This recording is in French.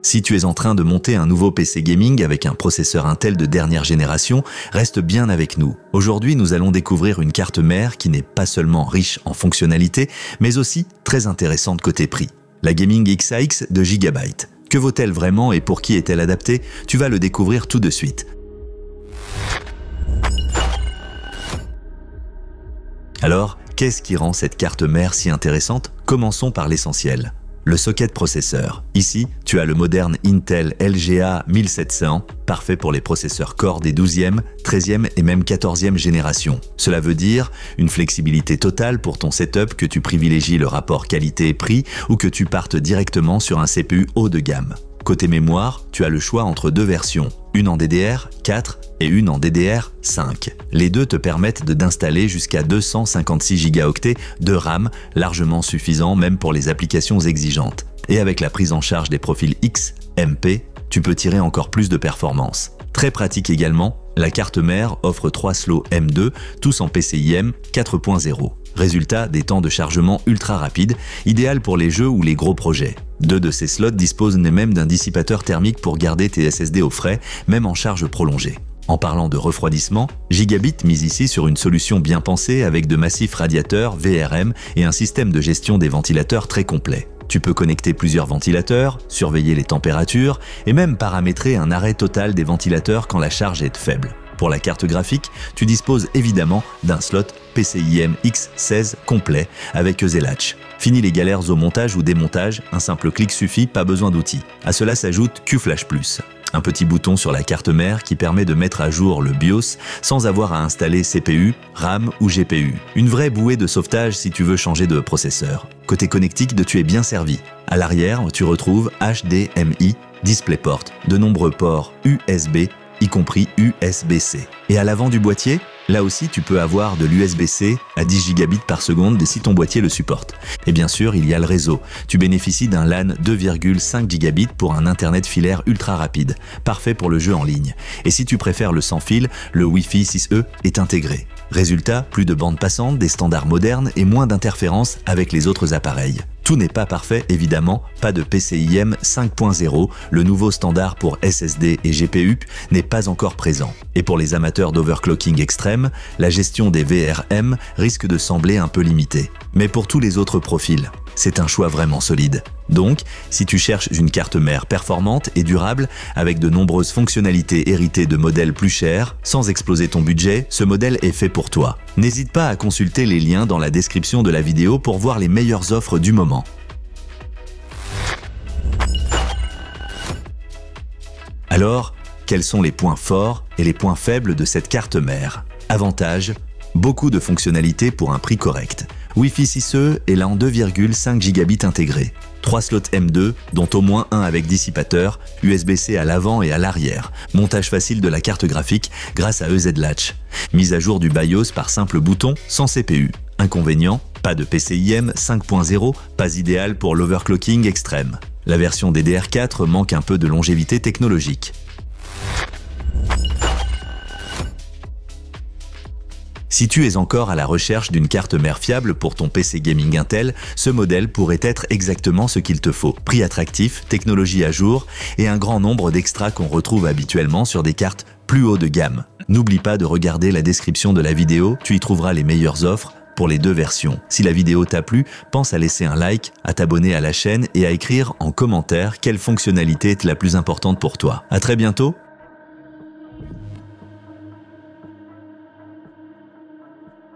Si tu es en train de monter un nouveau PC gaming avec un processeur Intel de dernière génération, reste bien avec nous. Aujourd'hui, nous allons découvrir une carte mère qui n'est pas seulement riche en fonctionnalités, mais aussi très intéressante côté prix. La Gaming XAX de Gigabyte. Que vaut-elle vraiment et pour qui est-elle adaptée? Tu vas le découvrir tout de suite. Alors, qu'est-ce qui rend cette carte mère si intéressante? Commençons par l'essentiel. Le socket processeur. Ici, tu as le moderne Intel LGA 1700, parfait pour les processeurs Core des 12e, 13e et même 14e générations. Cela veut dire une flexibilité totale pour ton setup, que tu privilégies le rapport qualité-prix ou que tu partes directement sur un CPU haut de gamme. Côté mémoire, tu as le choix entre deux versions, une en DDR4 et une en DDR5. Les deux te permettent d'installer jusqu'à 256 Go de RAM, largement suffisant même pour les applications exigeantes. Et avec la prise en charge des profils XMP, tu peux tirer encore plus de performance. Très pratique également, la carte mère offre 3 slots M2, tous en PCIe 4.0. Résultat, des temps de chargement ultra rapides, idéal pour les jeux ou les gros projets. 2 de ces slots disposent même d'un dissipateur thermique pour garder tes SSD au frais, même en charge prolongée. En parlant de refroidissement, Gigabit mise ici sur une solution bien pensée avec de massifs radiateurs VRM et un système de gestion des ventilateurs très complet. Tu peux connecter plusieurs ventilateurs, surveiller les températures et même paramétrer un arrêt total des ventilateurs quand la charge est faible. Pour la carte graphique, tu disposes évidemment d'un slot PCIe X16 complet avec Latch. Fini les galères au montage ou démontage, un simple clic suffit, pas besoin d'outils. À cela s'ajoute QFlash+, un petit bouton sur la carte mère qui permet de mettre à jour le BIOS sans avoir à installer CPU, RAM ou GPU. Une vraie bouée de sauvetage si tu veux changer de processeur. Côté connectique, tu es bien servi. À l'arrière, tu retrouves HDMI, DisplayPort, de nombreux ports USB, y compris USB-C. Et à l'avant du boîtier, là aussi tu peux avoir de l'USB-C à 10 gigabits par seconde si ton boîtier le supporte. Et bien sûr, il y a le réseau. Tu bénéficies d'un LAN 2,5 gigabits pour un internet filaire ultra rapide, parfait pour le jeu en ligne. Et si tu préfères le sans fil, le Wi-Fi 6E est intégré. Résultat, plus de bandes passantes, des standards modernes et moins d'interférences avec les autres appareils. Tout n'est pas parfait évidemment, pas de PCIe 5.0, le nouveau standard pour SSD et GPU n'est pas encore présent. Et pour les amateurs d'overclocking extrême, la gestion des VRM risque de sembler un peu limitée. Mais pour tous les autres profils, c'est un choix vraiment solide. Donc, si tu cherches une carte mère performante et durable, avec de nombreuses fonctionnalités héritées de modèles plus chers, sans exploser ton budget, ce modèle est fait pour toi. N'hésite pas à consulter les liens dans la description de la vidéo pour voir les meilleures offres du moment. Alors, quels sont les points forts et les points faibles de cette carte mère? Avantages, beaucoup de fonctionnalités pour un prix correct. Wi-Fi 6E est là en 2,5 gigabits intégré. 3 slots M2, dont au moins un avec dissipateur, USB-C à l'avant et à l'arrière. Montage facile de la carte graphique grâce à Latch. Mise à jour du BIOS par simple bouton sans CPU. Inconvénient, pas de PCIe 5.0, pas idéal pour l'overclocking extrême. La version DDR4 manque un peu de longévité technologique. Si tu es encore à la recherche d'une carte mère fiable pour ton PC gaming Intel, ce modèle pourrait être exactement ce qu'il te faut. Prix attractif, technologie à jour et un grand nombre d'extras qu'on retrouve habituellement sur des cartes plus haut de gamme. N'oublie pas de regarder la description de la vidéo, tu y trouveras les meilleures offres pour les deux versions. Si la vidéo t'a plu, pense à laisser un like, à t'abonner à la chaîne et à écrire en commentaire quelle fonctionnalité est la plus importante pour toi. À très bientôt